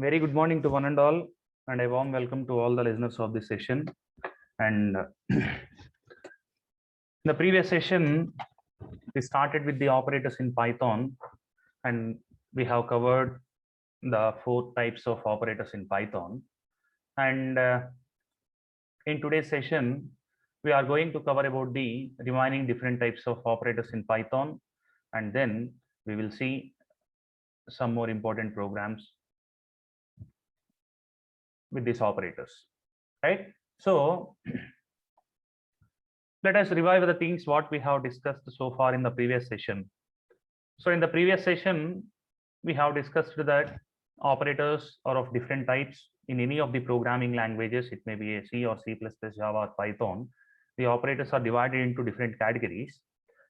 Very good morning to one and all, and a warm welcome to all the listeners of this session. And in the previous session, we started with the operators in Python, and we have covered the 4 types of operators in Python. And in today's session, we are going to cover about the remaining different types of operators in Python, and then we will see some more important programs with these operators, right? So let us revive the things what we have discussed so far in the previous session. So in the previous session, we have discussed that operators are of different types in any of the programming languages. It may be a C or C++, Java or Python. The operators are divided into different categories.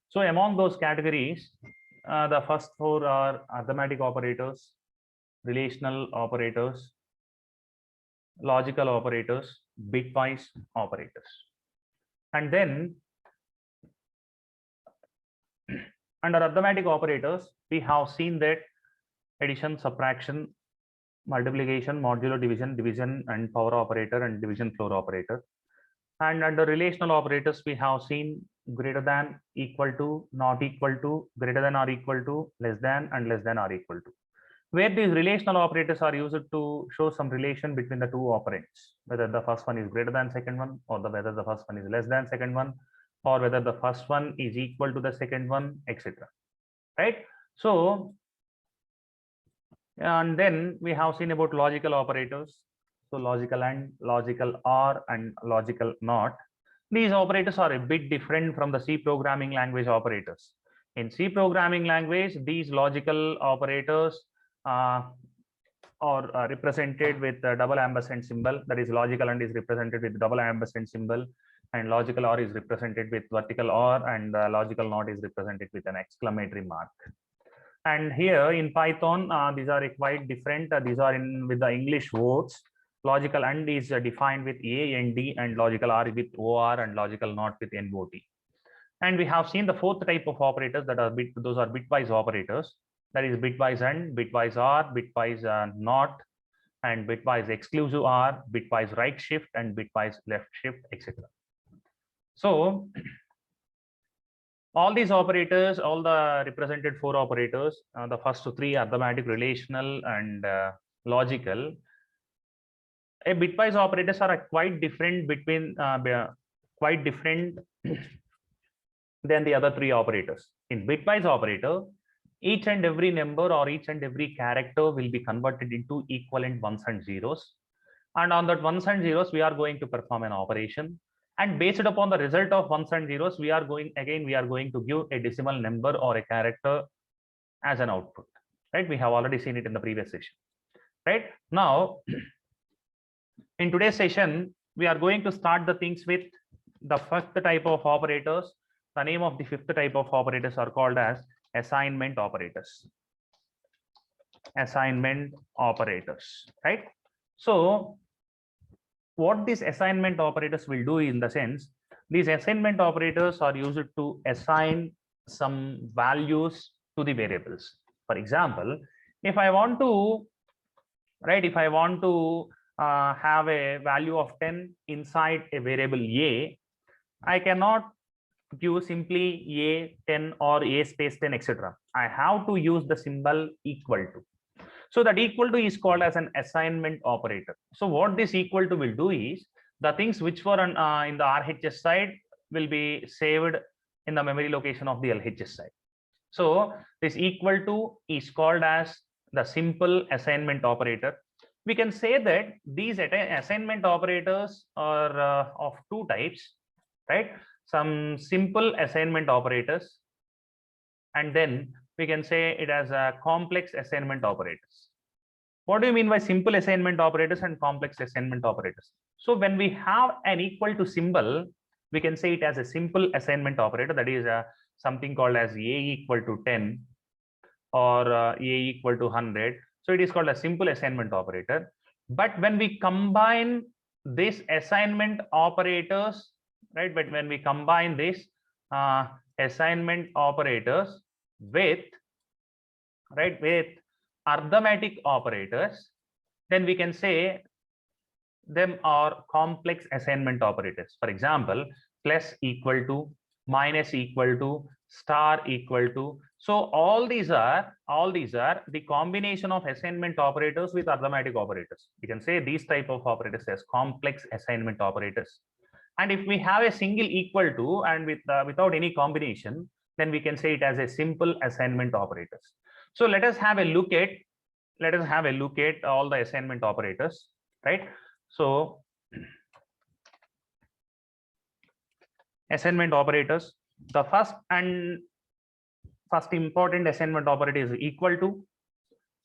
So among those categories, the first 4 are arithmetic operators, relational operators, logical operators, bitwise operators. And then under arithmetic operators, we have seen that addition, subtraction, multiplication, modulo, division, and power operator and division floor operator. And under relational operators, we have seen greater than, equal to, not equal to, greater than or equal to, less than, and less than or equal to. Where these relational operators are used to show some relation between the 2 operands, whether the first one is greater than second one, or whether the first one is less than second one, or whether the first one is equal to the second one, etc. Right? So, and then we have seen about logical operators. So logical and, logical or, and logical not. These operators are a bit different from the C programming language operators. In C programming language, these logical operators are represented with a double ampersand symbol. That is, logical and is represented with double ampersand symbol, and logical or is represented with vertical or, and logical not is represented with an exclamatory mark. And here in Python, these are quite different. These are in with the English words. Logical and is defined with AND, and logical or with OR, and logical not with NOT. And we have seen the 4th type of operators, that are those are bitwise operators. That is bitwise and, bitwise or, bitwise not, and bitwise exclusive or, bitwise right shift, and bitwise left shift, etc. So all these operators, all the represented 4 operators, the first 3 arithmetic, relational, and logical. A bitwise operators are quite different between quite different than the other 3 operators. In bitwise operator, each and every number or each and every character will be converted into equivalent ones and zeros. And on that ones and zeros, we are going to perform an operation. And based upon the result of ones and zeros, we are going to give a decimal number or a character as an output. Right? We have already seen it in the previous session. Right? Now, in today's session, we are going to start the things with the first type of operators. The name of the 5th type of operators are called as assignment operators. Assignment operators, right? So what these assignment operators will do, in the sense, these assignment operators are used to assign some values to the variables. For example, if I want to, right, if I want to have a value of 10 inside a variable a, I cannot give simply a 10 or a space 10, etc. I have to use the symbol equal to. So that equal to is called as an assignment operator. So what this equal to will do is, the things which were in the RHS side will be saved in the memory location of the LHS side. So this equal to is called as the simple assignment operator. We can say that these assignment operators are of 2 types, right? Some simple assignment operators, and then we can say it as a complex assignment operators. What do you mean by simple assignment operators and complex assignment operators? So when we have an equal to symbol, we can say it as a simple assignment operator. That is something called as a equal to 10 or a equal to 100. So it is called a simple assignment operator. But when we combine this assignment operators, right? But when we combine this assignment operators with, right, with arithmetic operators, then we can say them are complex assignment operators. For example, plus equal to, minus equal to, star equal to. So all these are the combination of assignment operators with arithmetic operators. We can say these type of operators as complex assignment operators. And if we have a single equal to and without any combination, then we can say it as a simple assignment operators. So let us have a look at all the assignment operators, right? So assignment operators, the first important assignment operator is equal to.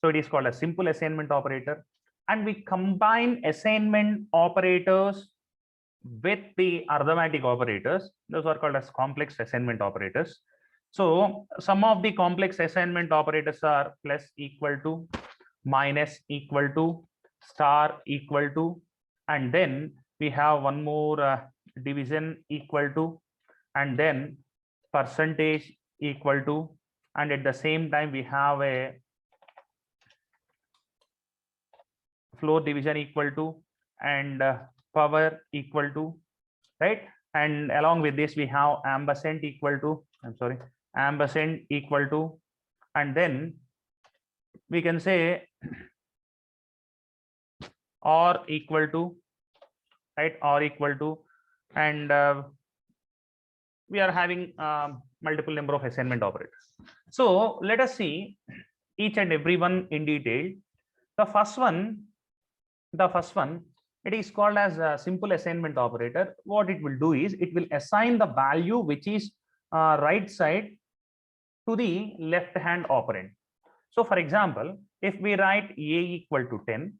So it is called a simple assignment operator. And we combine assignment operators with the arithmetic operators. Those are called as complex assignment operators. So some of the complex assignment operators are plus equal to, minus equal to, star equal to, and then we have one more division equal to, and then percentage equal to, and at the same time we have a floor division equal to, and power equal to, right? And along with this we have ampersand equal to, ampersand equal to, and then we can say or equal to, right? Or equal to, and we are having multiple number of assignment operators. So let us see each and every one in detail. The first one, it is called as a simple assignment operator. What it will do is it will assign the value which is right side to the left hand operand. So for example, if we write a equal to 10,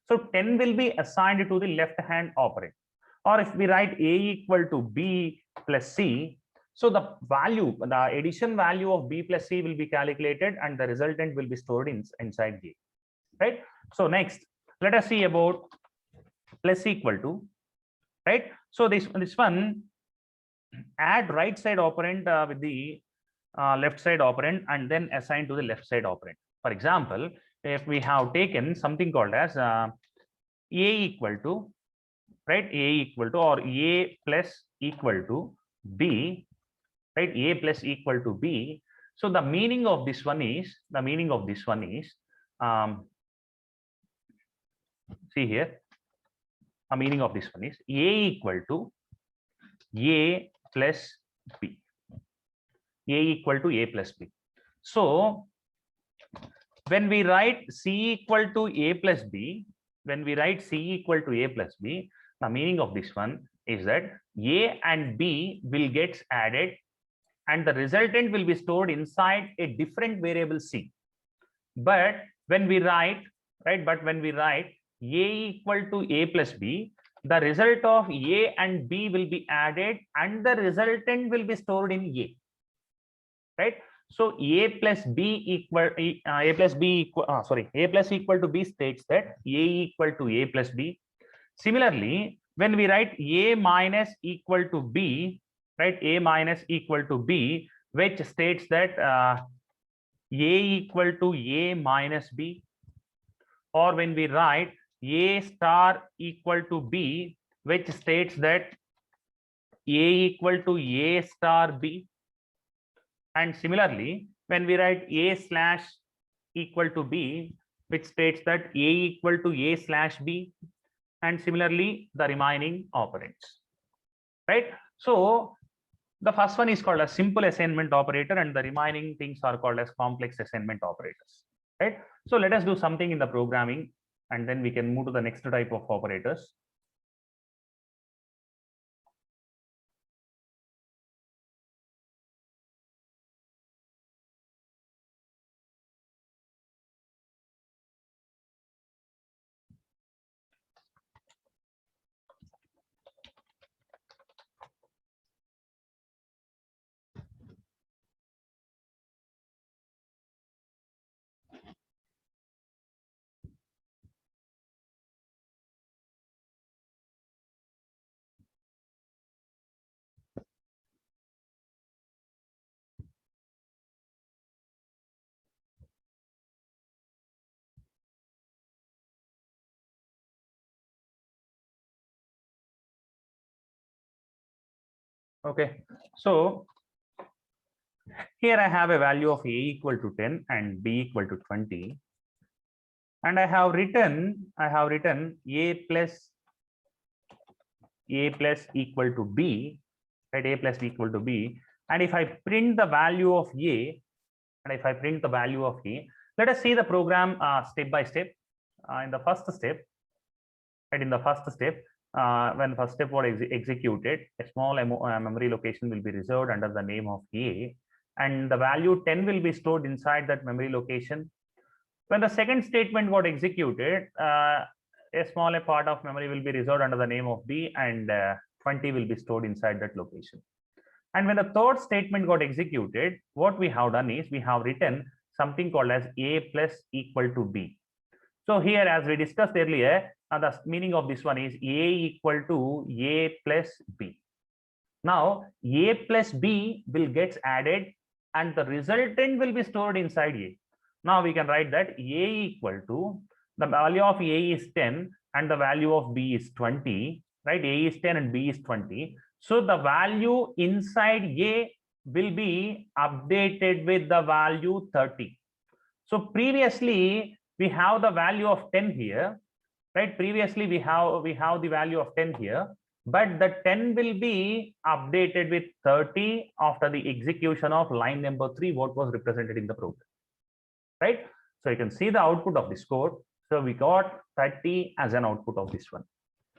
so 10 will be assigned to the left hand operand. Or if we write a equal to b plus c, so the addition value of b plus c will be calculated and the resultant will be stored inside a, right? So next, let us see about plus equal to, right? So this one, add right side operand with the left side operand and then assign to the left side operand. For example, if we have taken something called as a equal to, right? A equal to or a plus equal to b, right? A plus equal to b. So the meaning of this one is see here, the meaning of this one is a equal to a plus b, a equal to a plus b. So when we write c equal to a plus b, the meaning of this one is that a and b will get added and the resultant will be stored inside a different variable c. But when we write a equal to a plus b, the result of a and b will be added and the resultant will be stored in a, right? So a plus equal to b states that a equal to a plus b. Similarly, when we write a minus equal to b, right? A minus equal to b, which states that a equal to a minus b. Or when we write a star equal to b, which states that a equal to a star b. And similarly, when we write a slash equal to b, which states that a equal to a slash b, and similarly the remaining operands, right? So the first one is called a simple assignment operator and the remaining things are called as complex assignment operators, right? So let us do something in the programming and then we can move to the next type of operators. Okay, so here I have a value of a equal to 10 and b equal to 20, and I have written a plus equal to b, right? A plus b equal to b, and if I print the value of a, let us see the program step by step. In the first step, right? In the first step, when first step was executed, a small memory location will be reserved under the name of a, and the value 10 will be stored inside that memory location. When the second statement got executed, a smaller part of memory will be reserved under the name of b, and 20 will be stored inside that location. And when the third statement got executed, what we have done is we have written something called as a plus equal to b. So here, as we discussed earlier, the meaning of this one is a equal to a plus b. Now, a plus b will get added and the resultant will be stored inside a. Now we can write that a equal to, the value of a is 10 and the value of b is 20, right? A is 10 and b is 20. So the value inside a will be updated with the value 30. So previously we have the value of 10 here, right? Previously we have the value of 10 here, but the 10 will be updated with 30 after the execution of line number 3, what was represented in the program, right? So you can see the output of this code. So we got 30 as an output of this one.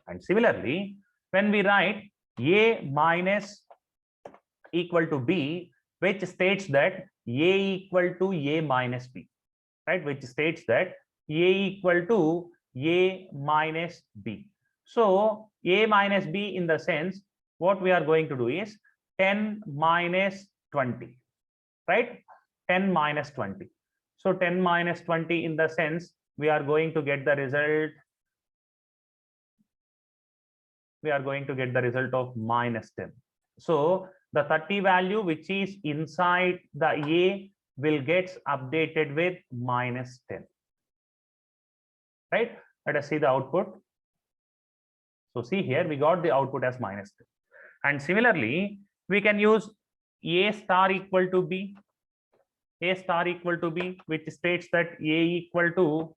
And similarly, when we write a minus equal to b, which states that a equal to a minus b, right? Which states that a equal to a minus b. So a minus b, in the sense, what we are going to do is 10 minus 20, right? 10 minus 20. So 10 minus 20, in the sense, we are going to get the result. We are going to get the result of minus 10. So the 30 value which is inside the a will get updated with minus 10, right? Let us see the output. So see here, we got the output as minus 10. And similarly, we can use a star equal to b, which states that a equal to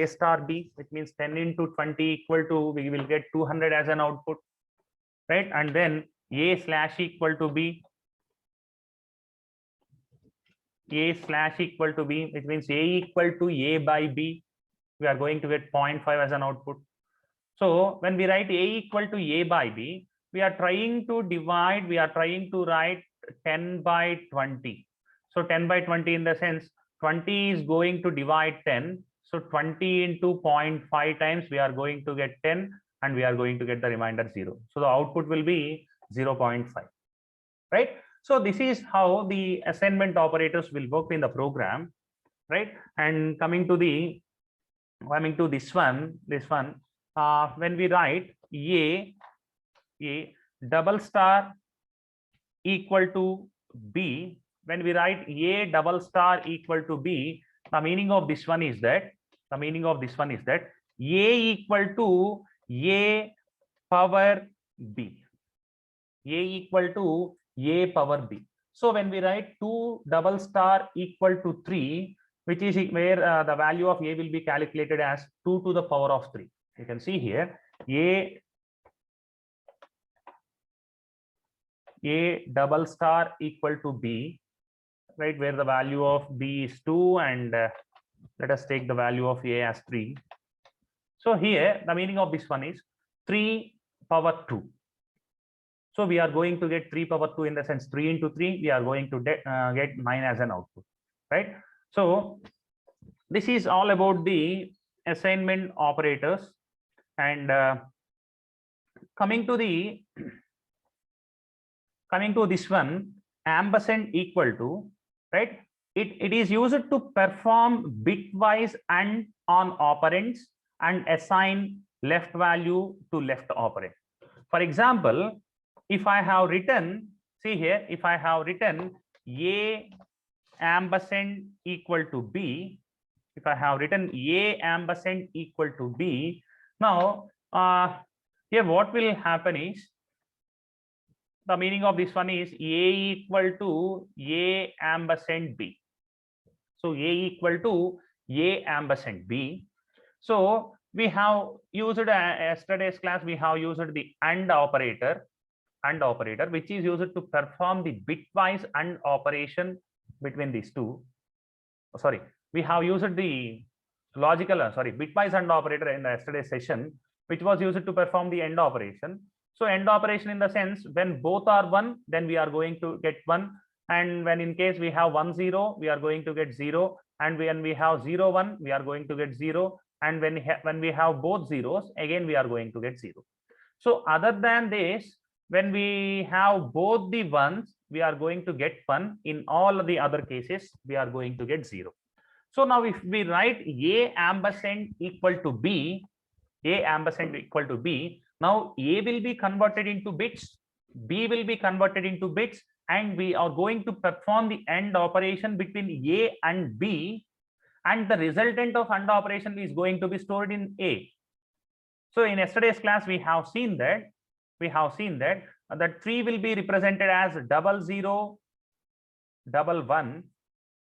a star b, which means 10 into 20 equal to, we will get 200 as an output, right? And then a slash equal to b, which means a equal to a by b, we are going to get 0.5 as an output. So when we write a equal to a by b, we are trying to write 10 by 20. So 10 by 20, in the sense, 20 is going to divide 10. So 20 into 0.5 times, we are going to get 10 and we are going to get the remainder 0. So the output will be 0.5, right? So this is how the assignment operators will work in the program, right? And coming to this one, when we write a double star equal to b, when we write a double star equal to b, the meaning of this one is that a equal to a power b, So when we write 2 double star equal to 3, which is where the value of a will be calculated as 2 to the power of 3. You can see here a double star equal to b, right, where the value of b is 2, and let us take the value of a as 3. So here the meaning of this one is 3 power 2. So we are going to get 3 power 2, in the sense 3 into 3, we are going to get 9 as an output, right? So this is all about the assignment operators. And coming to this one, ampersand equal to, right? It is used to perform bitwise and on operands and assign left value to left operand. For example, if I have written, see here, if I have written a ampersand equal to b, now Here what will happen is, the meaning of this one is A equal to A ampersand B. So A equal to A ampersand B. So we have used yesterday's class, we have used the AND operator, which is used to perform the bitwise AND operation between these two. Sorry, we have used the bitwise AND operator in the yesterday's session, which was used to perform the AND operation. So AND operation in the sense, when both are 1, then we are going to get 1. And when in case we have 1 0, we are going to get 0. And when we have 0 1, we are going to get 0. And when we have both zeros, again we are going to get 0. So other than this, when we have both the ones, we are going to get 1. In all the other cases, we are going to get 0. So now if we write A ampersand equal to B, A ampersand equal to B, now A will be converted into bits, B will be converted into bits, and we are going to perform the AND operation between A and B, and the resultant of AND operation is going to be stored in A. So in yesterday's class, we have seen that the tree will be represented as 0 0 1 1,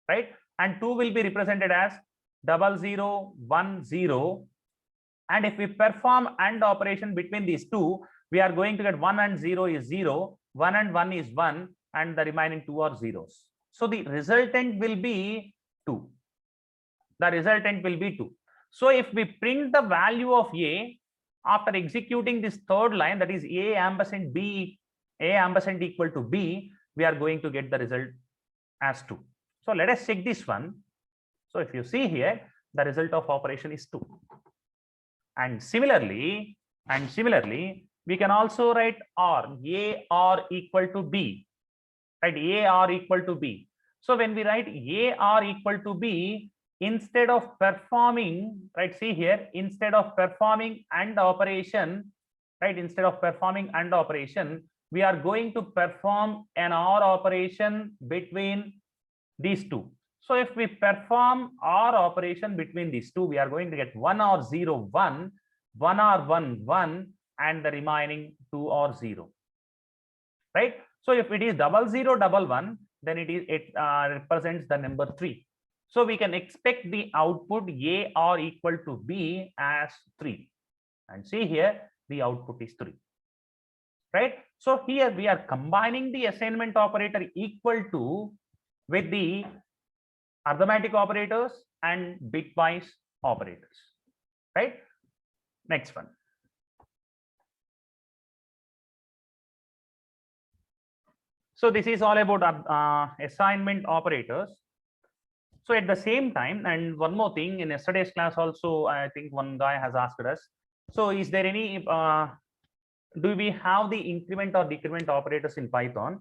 right? And 2 will be represented as 0 0 1 0. And if we perform AND operation between these two, we are going to get 1 and 0 is 0, 1 and 1 is 1, and the remaining 2 are zeros. So the resultant will be 2. The resultant will be 2. So if we print the value of A after executing this third line, that is A ampersand B, A ampersand equal to B, we are going to get the result as 2. So let us check this one. So if you see here, the result of operation is 2. And similarly, we can also write OR, A OR equal to B, right? A OR equal to B. So when we write A OR equal to B, instead of performing, right, see here, instead of performing AND operation, right, we are going to perform an OR operation between these two. So if we perform OR operation between these two, we are going to get 1 OR 0 1, 1 OR 1 1, and the remaining 2 OR 0, right? So if it is 0 0 1 1, then it represents the number 3. So we can expect the output A OR equal to B as 3. And see here, the output is 3, right? So here we are combining the assignment operator equal to with the arithmetic operators and bitwise operators, right? Next one. So this is all about assignment operators. So at the same time, and one more thing, in yesterday's class also, I think one guy has asked us, so is there any, do we have the increment or decrement operators in Python?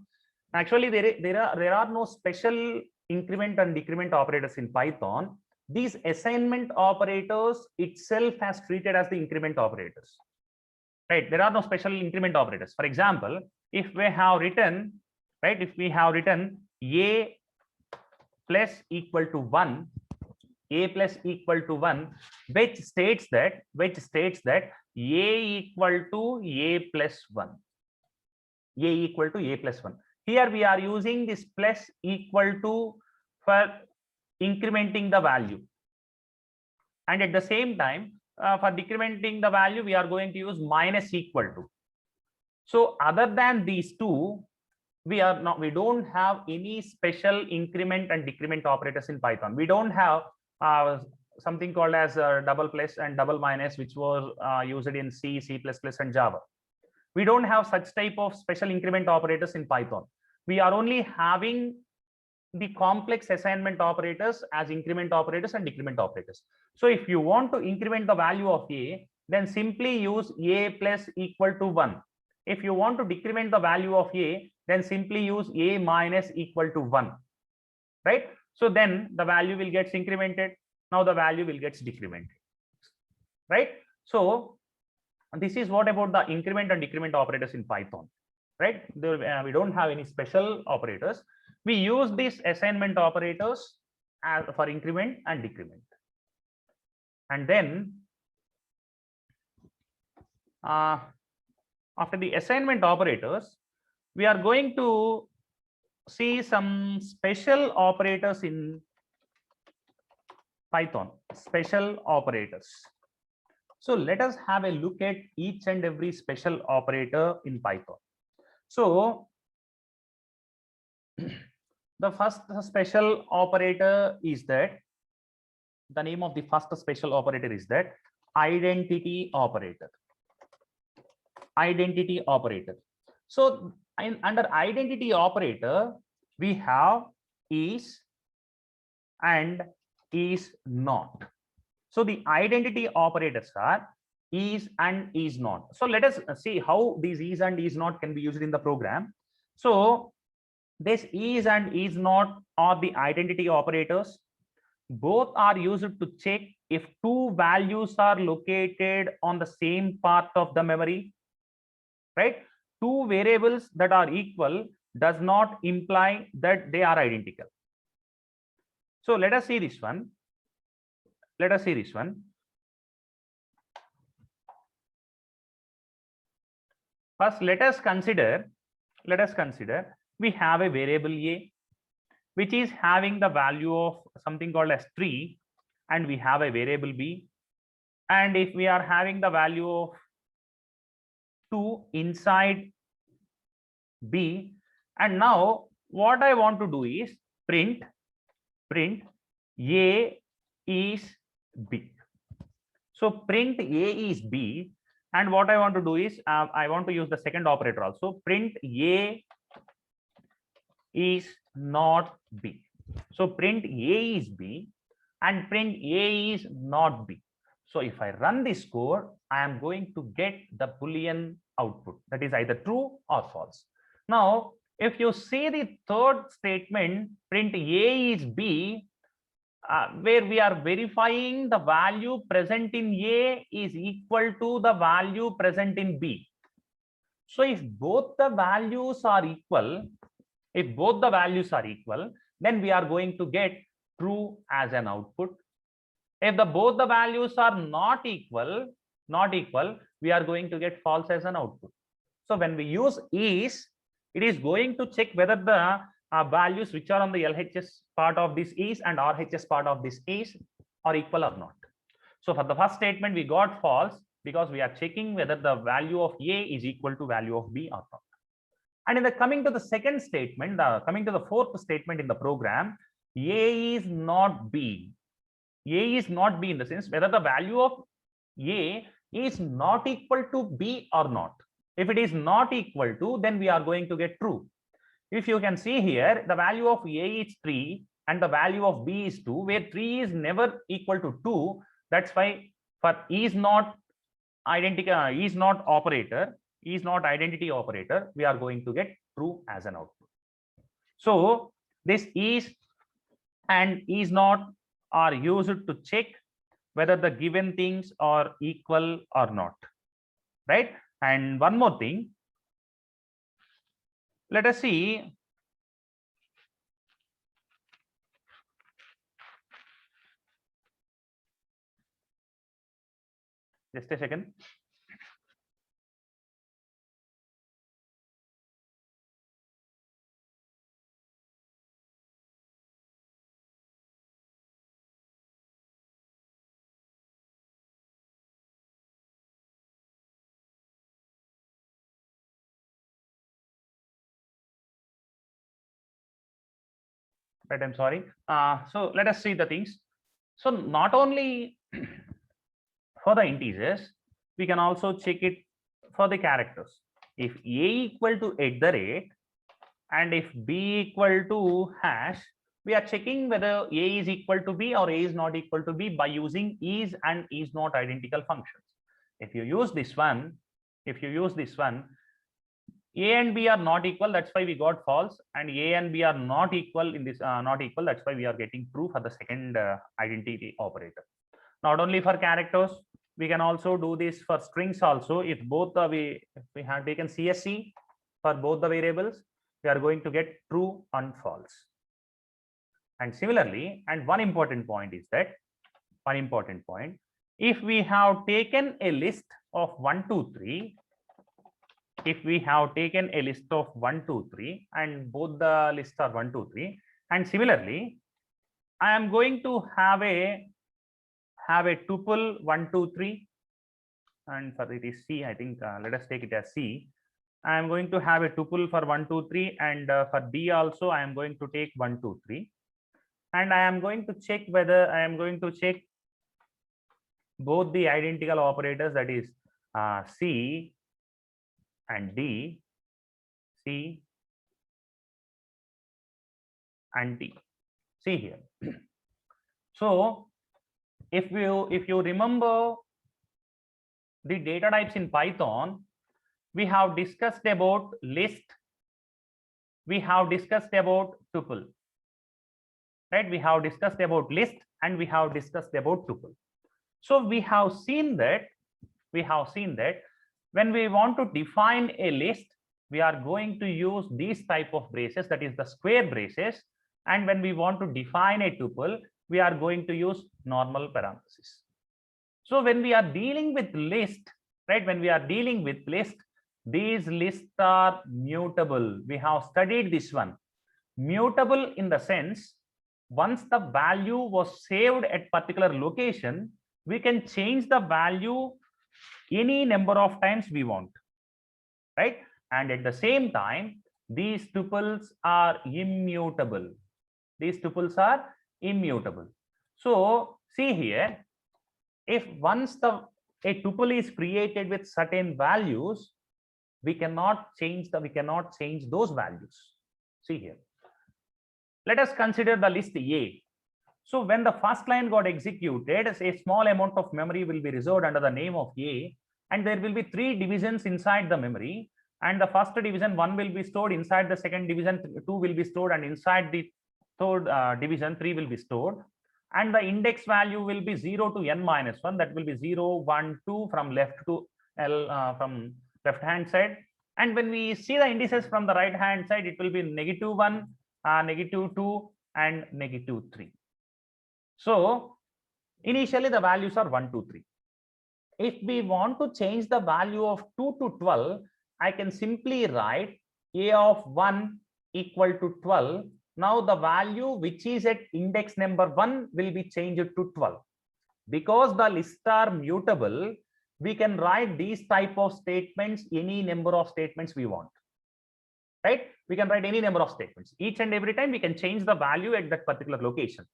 Actually, there are no special increment and decrement operators in Python. These assignment operators itself has treated as the increment operators, right? There are no special increment operators. For example, if we have written, right, A plus equal to 1, A plus equal to 1, which states that A equal to A plus 1, A equal to A plus 1. Here we are using this plus equal to for incrementing the value, and at the same time for decrementing the value we are going to use minus equal to. So other than these two, we don't have any special increment and decrement operators in Python. We don't have something called as double plus and double minus, which was used in C, C++, and Java. We don't have such type of special increment operators in Python. We are only having the complex assignment operators as increment operators and decrement operators. So if you want to increment the value of A, then simply use A plus equal to 1. If you want to decrement the value of A, then simply use A minus equal to 1, right? So then the value will get incremented. Now the value will get decremented, right? So this is what about the increment and decrement operators in Python, right? We don't have any special operators. We use these assignment operators as for increment and decrement. And then after the assignment operators, we are going to see some special operators in Python, special operators. So let us have a look at each and every special operator in Python. So the first special operator is that, the name of the first special operator is that identity operator. Identity operator. So under identity operator, we have is and is not. So the identity operators are is and is not. So let us see how these is and is not can be used in the program. So this is and is not are the identity operators. Both are used to check if two values are located on the same part of the memory, right? Two variables that are equal does not imply that they are identical. So let us see this one. Let us see this one. First, let us consider we have a variable a which is having the value of something called as 3, and we have a variable b, and if we are having the value of 2 inside b, and now what I want to do is print a is b. So print a is b, and what I want to do is I want to use the second operator also, print a is not b. So print a is b and print a is not b. So if I run this code, I am going to get the Boolean output, that is either true or false. Now if you see the third statement, print a is b, where we are verifying the value present in a is equal to the value present in b. So if both the values are equal, then we are going to get true as an output. If both the values are not equal, we are going to get false as an output. So when we use is, it is going to check whether the values which are on the LHS part of this is and RHS part of this is are equal or not. So for the first statement, we got false because we are checking whether the value of a is equal to value of b or not. And in the coming to the second statement, coming to the fourth statement in the program, a is not b. A is not b in the sense whether the value of a is not equal to b or not. If it is not equal to, then we are going to get true. If you can see here, the value of a is 3 and the value of b is 2, where 3 is never equal to 2. That's why for is not identical, is not identity operator, we are going to get true as an output. So this is and is not are used to check whether the given things are equal or not, right? And one more thing, let us see just a second. Right, I'm sorry. So let us see the things. So not only for the integers, we can also check it for the characters. If a equal to @ and if b equal to hash, we are checking whether a is equal to b or a is not equal to b by using is and is not identical functions. If you use this one, a and b are not equal, that's why we got false, and a and b are not equal in this not equal, that's why we are getting true for the second identity operator. Not only for characters, we can also do this for strings also. If both we have taken CSC for both the variables, we are going to get true and false. And similarly, and one important point is that if we have taken a list of 1, 2, 3, if we have taken a list of 1, 2, 3, and both the lists are 1, 2, 3, and similarly, I am going to have a tuple 1, 2, 3, and for it is C. I think let us take it as C. I am going to have a tuple for 1, 2, 3, and for B also I am going to take 1, 2, 3, and I am going to check whether I am going to check both the identical operators, that is C and D, C and D. See here. So if you remember the data types in Python, we have discussed about list, we have discussed about tuple, right? We have discussed about list and we have discussed about tuple. So we have seen that when we want to define a list, we are going to use these type of braces, that is the square braces, and when we want to define a tuple, we are going to use normal parentheses. So when we are dealing with list, right, when we are dealing with list, these lists are mutable. We have studied this one. Mutable in the sense, once the value was saved at particular location, we can change the value any number of times we want, right? And at the same time, these tuples are immutable. These tuples are immutable. So see here, if once a tuple is created with certain values, we cannot change those values. See here. Let us consider the list A. So when the first line got executed, a small amount of memory will be reserved under the name of A, and there will be 3 divisions inside the memory. And the first division 1 will be stored inside the second division, 2 will be stored, and inside the third division 3 will be stored. And the index value will be 0 to n minus 1. That will be 0, 1, 2 from left to L from left hand side. And when we see the indices from the right hand side, it will be -1, -2, and -3. So initially the values are 1, 2, 3. If we want to change the value of 2 to 12, I can simply write A of 1 equal to 12. Now the value which is at index number 1 will be changed to 12. Because the lists are mutable, we can write these type of statements, any number of statements we want, right? We can write any number of statements. Each and every time we can change the value at that particular location.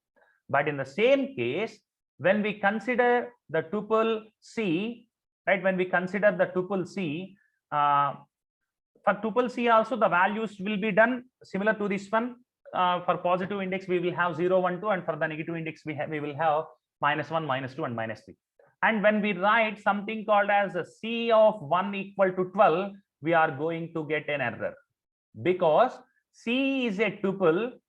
But in the same case, when we consider the tuple C, right? When we consider the tuple C, for tuple C also the values will be done similar to this one. For positive index, we will have 0, 1, 2, and for the negative index, we will have -1, -2, and -3. And when we write something called as a C of 1 equal to 12, we are going to get an error, because C is a tuple.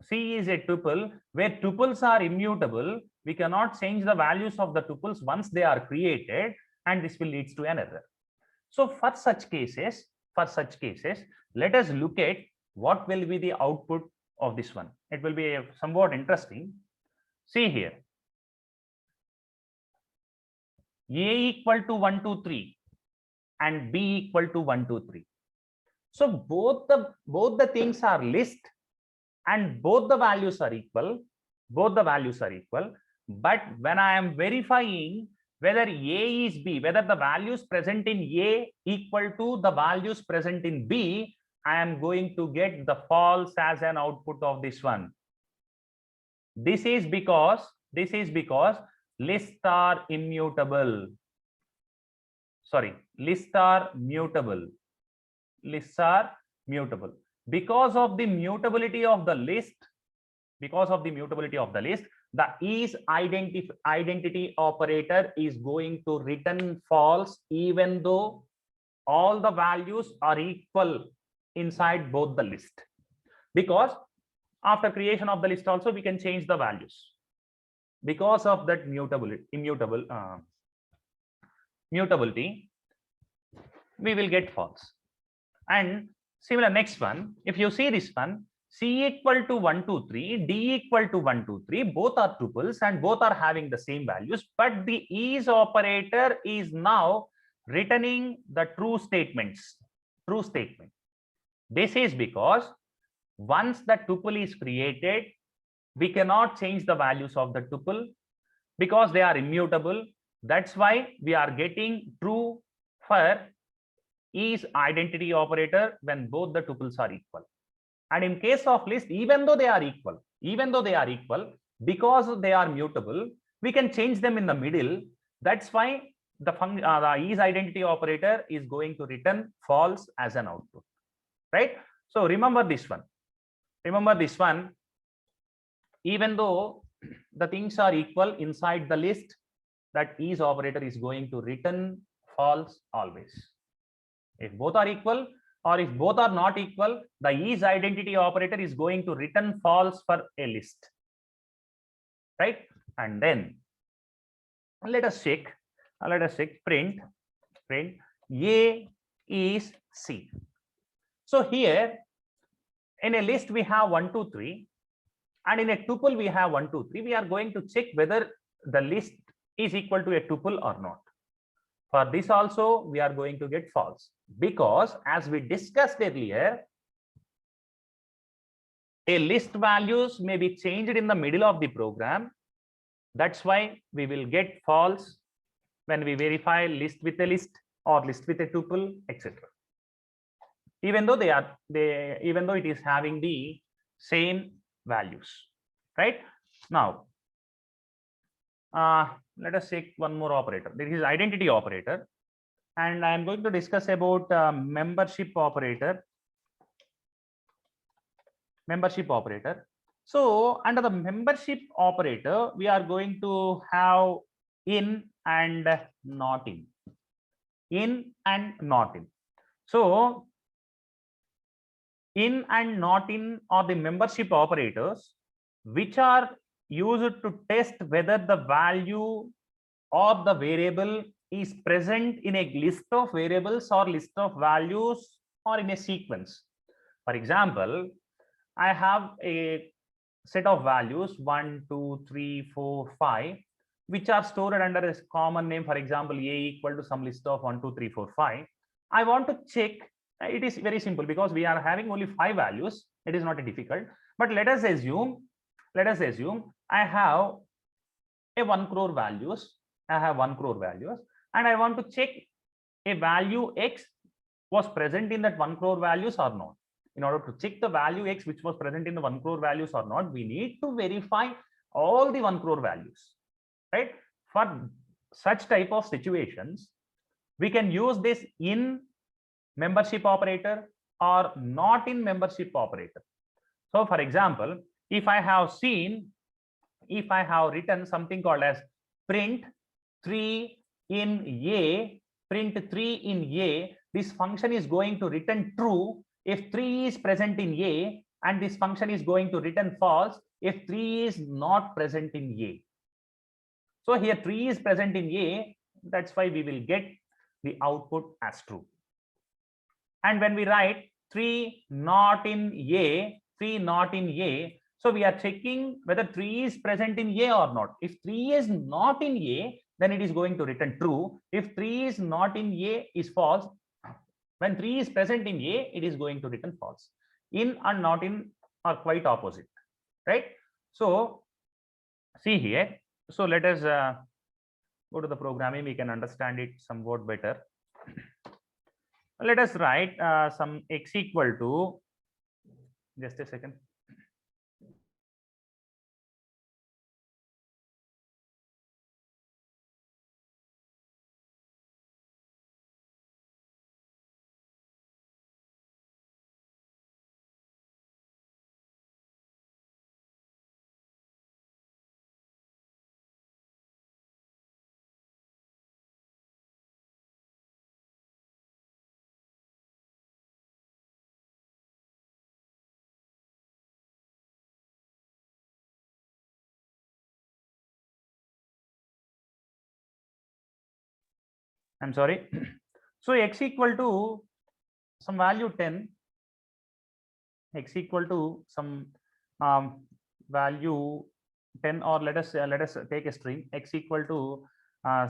C is a tuple where tuples are immutable. We cannot change the values of the tuples once they are created, and this will lead to an error. So for such cases, let us look at what will be the output of this one. It will be somewhat interesting. See here, A equal to 1, 2, 3 and B equal to 1, 2, 3. So both the things are list, and both the values are equal. But when I am verifying whether A is B, whether the values present in A equal to the values present in B, I am going to get the false as an output of this one. This is because lists are immutable. Sorry, lists are mutable. Lists are mutable. Because of the mutability of the list, the is identity operator is going to return false even though all the values are equal inside both the list. Because after creation of the list also we can change the values. Because of that mutability, we will get false. And similar next one, if you see this one, C equal to 1, 2, 3, D equal to 1, 2, 3, both are tuples and both are having the same values, but the is operator is now returning the true statements. true statement. This is because once the tuple is created, we cannot change the values of the tuple because they are immutable. That's why we are getting true for is identity operator when both the tuples are equal. And in case of list, even though they are equal, because they are mutable, we can change them in the middle. That's why the is identity operator is going to return false as an output, right? So remember this one. Even though the things are equal inside the list, that is operator is going to return false always. If both are equal or if both are not equal, the is identity operator is going to return false for a list, right? And then let us check print A is C. So here in a list we have 1 2 3 and in a tuple we have 1 2 3. We are going to check whether the list is equal to a tuple or not. For this also we are going to get false, because as we discussed earlier, a list values may be changed in the middle of the program. That's why we will get false when we verify list with a list or list with a tuple, etc. Even though even though it is having the same values, right? Now let us take one more operator. This is identity operator, and I am going to discuss about membership operator. So under the membership operator, we are going to have in and not in. So in and not in are the membership operators which are used to test whether the value or the variable is present in a list of variables or list of values or in a sequence. For example, I have a set of values 1 2 3 4 5 which are stored under a common name. For example, A equal to some list of 1 2 3 4 5. I want to check. It is very simple because we are having only 5 values. It is not difficult. But let us assume I have a 1 crore values. And I want to check a value X was present in that 1 crore values or not. In order to check the value X which was present in the 1 crore values or not, we need to verify all the 1 crore values, right? For such type of situations, we can use this in membership operator or not in membership operator. So for example, if I have written something called as print 3 in A, this function is going to return true if 3 is present in A, and this function is going to return false if 3 is not present in A. So here 3 is present in A, that's why we will get the output as true. And when we write 3 not in A, so we are checking whether 3 is present in A or not. If 3 is not in A, then it is going to return true. If 3 is not in A is false. When 3 is present in A, it is going to return false. In and not in are quite opposite, right? So see here. So let us go to the programming. We can understand it somewhat better. Let us write some X equal to, just a second. I'm sorry. So X equal to some value 10, X equal to some value 10, or let us take a string X equal to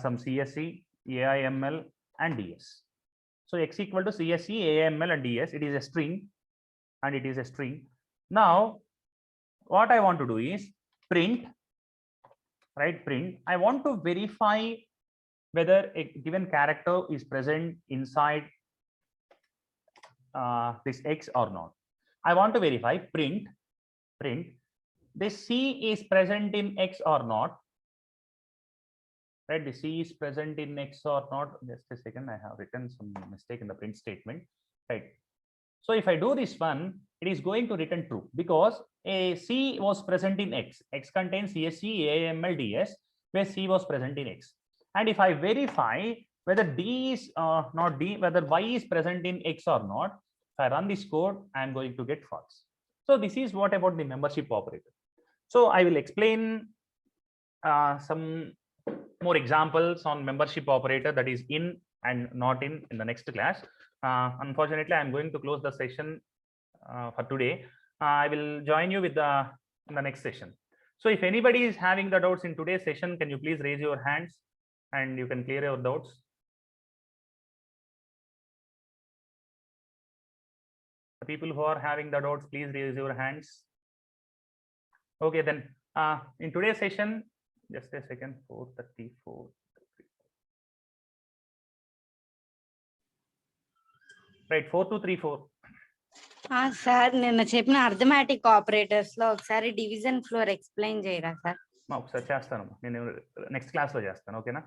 some CSE, AIML and DS. So x equal to CSE, AML and DS. It is a string, and it is a string. Now, what I want to do is print, right? Print. I want to verify whether a given character is present inside this X or not. I want to verify print this C is present in X or not. Right, the C is present in X or not. Just a second, I have written some mistake in the print statement. Right. So if I do this one, it is going to return true because a C was present in X. X contains CSE, AML, DS, where C was present in X. And if I verify whether D is not D, whether Y is present in X or not, if I run this code, I am going to get false. So this is what about the membership operator. So I will explain some more examples on membership operator, that is in and not in the next class. Unfortunately, I'm going to close the session for today. I will join you with the next session. So if anybody is having the doubts in today's session, can you please raise your hands and you can clear your doubts. The people who are having the doubts, please raise your hands. Okay, then in today's session, just a second, 434. Right, 4234. Sir నిన్న చెప్పిన arithmetic operators లో ఒకసారి division floor explain చేయరా sir? ఒకసారి చేస్తాను, నేను next class లో చేస్తాను. ఓకేనా?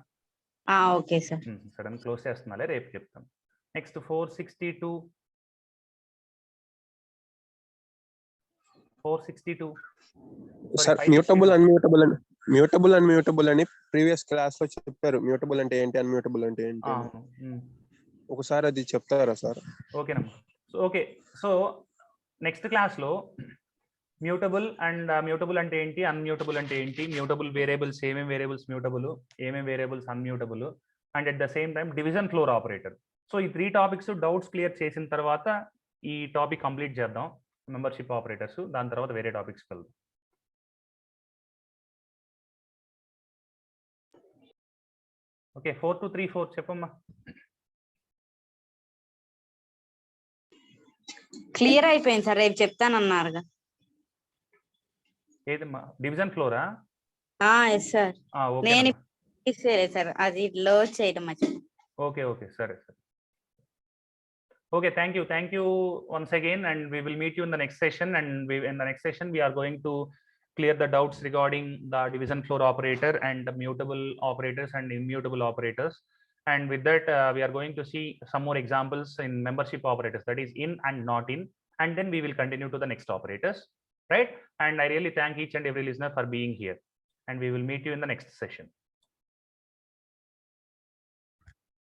Okay sir. సడన్ క్లోజ్ చేస్తున్నాలే, రేపు చెప్తాను. నెక్స్ట్ 462. 462 సార్ మ్యూటబుల్ అని ప్రీవియస్ క్లాస్ లో చెప్పారు. మ్యూటబుల్ అంటే ఏంటి, అన్మ్యూటబుల్ అంటే ఏంటి, ఒకసారి అది చెప్తారా సార్? ఓకేనమ్మా. ఓకే, సో నెక్స్ట్ క్లాస్ లో మ్యూటబుల్ అండ్ మ్యూటబుల్ అంటే ఏంటి, అన్మ్యూటబుల్ అంటే ఏంటి, మ్యూటబుల్ వేరియబుల్స్ ఏమేమి వేరియబుల్స్ మ్యూటబుల్, ఏమేమి variables unmutable, and at the same time division floor operator. So ఈ 3 టాపిక్స్ డౌట్స్ క్లియర్ చేసిన తర్వాత ఈ టాపిక్ కంప్లీట్ చేద్దాం, మెంబర్షిప్ ఆపరేటర్స్. దాని తర్వాత వేరే టాపిక్స్ వెళ్దాం. ఓకే, 4234 చెప్పమ్మా. క్లియర్ అయిపోయింది సార్, రేపు చెప్తానన్నారుగా. ఏదమ్మా, డివిజన్ ఫ్లోరా? ఎస్ సార్, నేను సార్ అది లో చేయడం మర్చిపోయాను. ఓకే ఓకే, సరే సరే. Okay, thank you once again, and we will meet you in the next session. And in the next session we are going to clear the doubts regarding the division floor operator and the mutable operators and immutable operators. And with that, we are going to see some more examples in membership operators, that is in and not in, and then we will continue to the next operators, right? And I really thank each and every listener for being here, and we will meet you in the next session.